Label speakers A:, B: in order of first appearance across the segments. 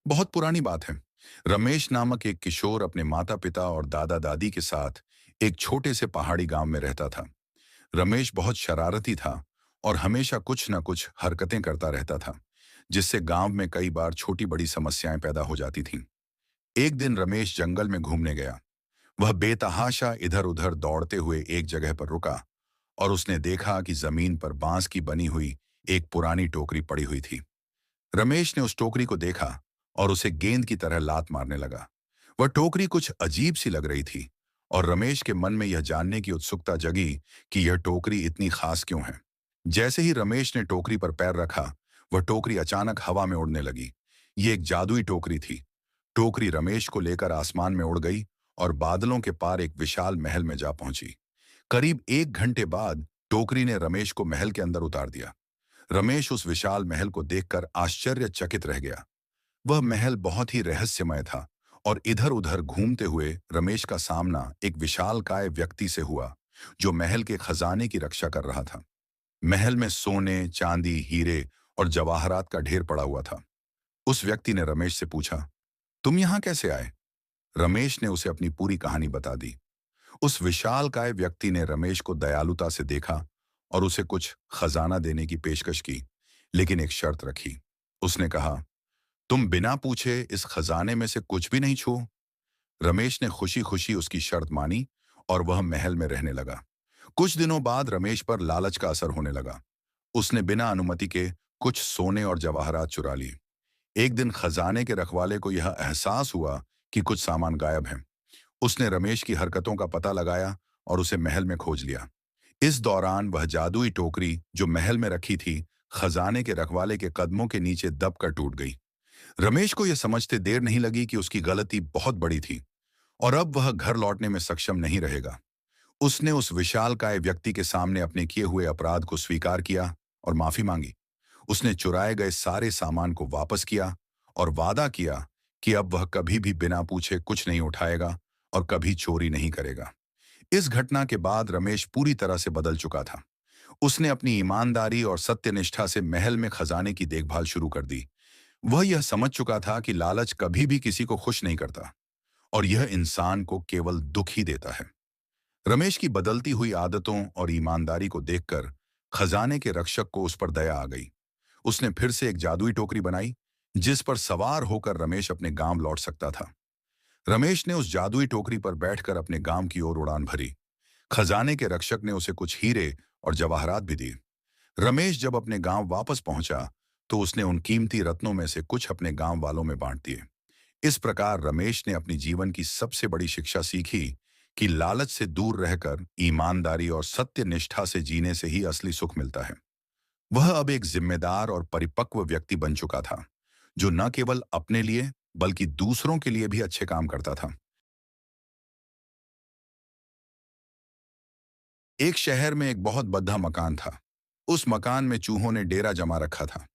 A: बहुत पुरानी बात है। रमेश नामक एक किशोर अपने माता पिता और दादा दादी के साथ एक छोटे से पहाड़ी गांव में रहता था। रमेश बहुत शरारती था और हमेशा कुछ न कुछ हरकतें करता रहता था, जिससे गांव में कई बार छोटी बड़ी समस्याएं पैदा हो जाती थीं। एक दिन रमेश जंगल में घूमने गया। वह बेतहाशा इधर उधर दौड़ते हुए एक जगह पर रुका और उसने देखा कि जमीन पर बांस की बनी हुई एक पुरानी टोकरी पड़ी हुई थी। रमेश ने उस टोकरी को देखा और उसे गेंद की तरह लात मारने लगा। वह टोकरी कुछ अजीब सी लग रही थी और रमेश के मन में यह जानने की उत्सुकता जगी कि यह टोकरी इतनी खास क्यों है। जैसे ही रमेश ने टोकरी पर पैर रखा, वह टोकरी अचानक हवा में उड़ने लगी। ये एक जादुई टोकरी थी। टोकरी रमेश को लेकर आसमान में उड़ गई और बादलों के पार एक विशाल महल में जा पहुंची। करीब 1 घंटे बाद टोकरी ने रमेश को महल के अंदर उतार दिया। रमेश उस विशाल महल को देखकर आश्चर्यचकित रह गया। वह महल बहुत ही रहस्यमय था और इधर उधर घूमते हुए रमेश का सामना एक विशालकाय व्यक्ति से हुआ, जो महल के खजाने की रक्षा कर रहा था। महल में सोने, चांदी, हीरे और जवाहरात का ढेर पड़ा हुआ था। उस व्यक्ति ने रमेश से पूछा, तुम यहां कैसे आए? रमेश ने उसे अपनी पूरी कहानी बता दी। उस विशालकाय व्यक्ति ने रमेश को दयालुता से देखा और उसे कुछ खजाना देने की पेशकश की, लेकिन एक शर्त रखी। उसने कहा, तुम बिना पूछे इस खजाने में से कुछ भी नहीं छू। रमेश ने खुशी खुशी उसकी शर्त मानी और वह महल में रहने लगा। कुछ दिनों बाद रमेश पर लालच का असर होने लगा। उसने बिना अनुमति के कुछ सोने और जवाहरात चुरा लिए। एक दिन खजाने के रखवाले को यह एहसास हुआ कि कुछ सामान गायब है। उसने रमेश की हरकतों का पता लगाया और उसे महल में खोज लिया। इस दौरान वह जादुई टोकरी जो महल में रखी थी, खजाने के रखवाले के कदमों के नीचे दबकर टूट गई। रमेश को यह समझते देर नहीं लगी कि उसकी गलती बहुत बड़ी थी और अब वह घर लौटने में सक्षम नहीं रहेगा। उसने उस विशालकाय व्यक्ति के सामने अपने किए हुए अपराध को स्वीकार किया और माफी मांगी। उसने चुराए गए सारे सामान को वापस किया और वादा किया कि अब वह कभी भी बिना पूछे कुछ नहीं उठाएगा और कभी चोरी नहीं करेगा। इस घटना के बाद रमेश पूरी तरह से बदल चुका था। उसने अपनी ईमानदारी और सत्यनिष्ठा से महल में खजाने की देखभाल शुरू कर दी। वह यह समझ चुका था कि लालच कभी भी किसी को खुश नहीं करता और यह इंसान को केवल दुख ही देता है। रमेश की बदलती हुई आदतों और ईमानदारी को देखकर खजाने के रक्षक को उस पर दया आ गई। उसने फिर से एक जादुई टोकरी बनाई, जिस पर सवार होकर रमेश अपने गांव लौट सकता था। रमेश ने उस जादुई टोकरी पर बैठकर अपने गांव की ओर उड़ान भरी। खजाने के रक्षक ने उसे कुछ हीरे और जवाहरात भी दिए। रमेश जब अपने गांव वापस पहुंचा, तो उसने उन कीमती रत्नों में से कुछ अपने गांव वालों में बांट दिए। इस प्रकार रमेश ने अपनी जीवन की सबसे बड़ी शिक्षा सीखी कि लालच से दूर रहकर ईमानदारी और सत्यनिष्ठा से जीने से ही असली सुख मिलता है। वह अब एक जिम्मेदार और परिपक्व व्यक्ति बन चुका था, जो न केवल अपने लिए बल्कि दूसरों के लिए भी अच्छे काम करता था। एक शहर में एक बहुत बड़ा मकान था। उस मकान में चूहों ने डेरा जमा रखा था।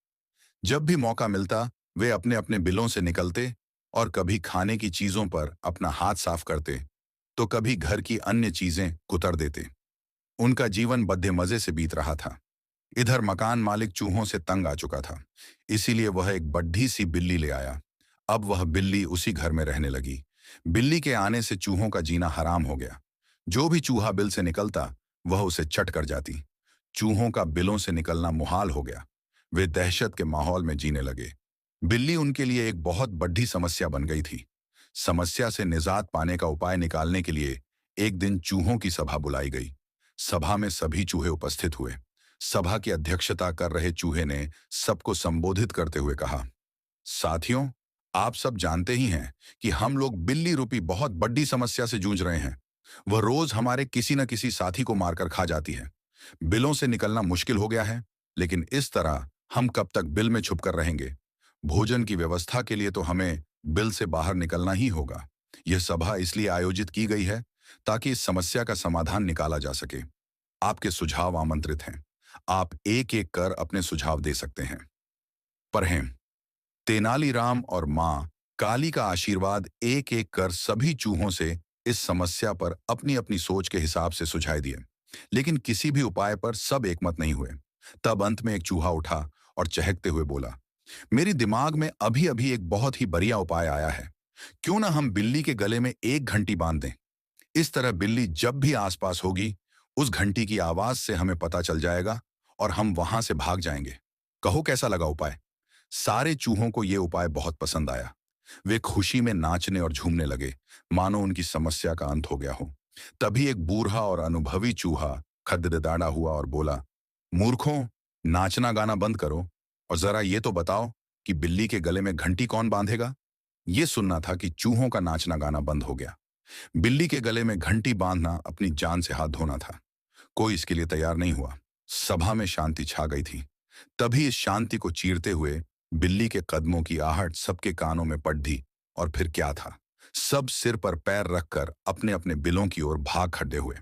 A: जब भी मौका मिलता, वे अपने अपने बिलों से निकलते और कभी खाने की चीजों पर अपना हाथ साफ करते, तो कभी घर की अन्य चीजें कुतर देते। उनका जीवन बड़े मजे से बीत रहा था। इधर मकान मालिक चूहों से तंग आ चुका था, इसीलिए वह एक बड्ढी सी बिल्ली ले आया। अब वह बिल्ली उसी घर में रहने लगी। बिल्ली के आने से चूहों का जीना हराम हो गया। जो भी चूहा बिल से निकलता, वह उसे चट कर जाती। चूहों का बिलों से निकलना मुहाल हो गया। वे दहशत के माहौल में जीने लगे। बिल्ली उनके लिए एक बहुत बड़ी समस्या बन गई थी। समस्या से निजात पाने का उपाय निकालने के लिए एक दिन चूहों की सभा बुलाई गई। सभा में सभी चूहे उपस्थित हुए। सभा की अध्यक्षता कर रहे चूहे ने सबको संबोधित करते हुए कहा, साथियों, आप सब जानते ही हैं कि हम लोग बिल्ली रूपी बहुत बड़ी समस्या से जूझ रहे हैं। वह रोज हमारे किसी न किसी साथी को मारकर खा जाती है। बिलों से निकलना मुश्किल हो गया है, लेकिन इस तरह हम कब तक बिल में छुपकर रहेंगे? भोजन की व्यवस्था के लिए तो हमें बिल से बाहर निकलना ही होगा। यह सभा इसलिए आयोजित की गई है ताकि इस समस्या का समाधान निकाला जा सके। आपके सुझाव आमंत्रित हैं। आप एक एक कर अपने सुझाव दे सकते हैं। पढ़ें। तेनालीराम और माँ काली का आशीर्वाद एक एक कर सभी चूहों से इस समस्या पर अपनी अपनी सोच के हिसाब से सुझाव दिए, लेकिन किसी भी उपाय पर सब एकमत नहीं हुए। तब अंत में एक चूहा उठा और चहकते हुए बोला, मेरी दिमाग में अभी अभी एक बहुत ही बढ़िया उपाय आया है। क्यों ना हम बिल्ली के गले में एक घंटी बांध दें। इस तरह बिल्ली जब भी आसपास होगी, उस घंटी की आवाज से हमें पता चल जाएगा और हम वहां से भाग जाएंगे। कहो कैसा लगा उपाय? सारे चूहों को यह उपाय बहुत पसंद आया। वे खुशी में नाचने और झूमने लगे, मानो उनकी समस्या का अंत हो गया हो। तभी एक बूढ़ा और अनुभवी चूहा खदददाड़ा हुआ और बोला, मूर्खों, नाचना गाना बंद करो और जरा ये तो बताओ कि बिल्ली के गले में घंटी कौन बांधेगा। ये सुनना था कि चूहों का नाचना गाना बंद हो गया। बिल्ली के गले में घंटी बांधना अपनी जान से हाथ धोना था। कोई इसके लिए तैयार नहीं हुआ। सभा में शांति छा गई थी। तभी इस शांति को चीरते हुए बिल्ली के कदमों की आहट सबके कानों में पड़ दी। और फिर क्या था, सब सिर पर पैर रखकर अपने अपने बिलों की ओर भाग खड़े हुए।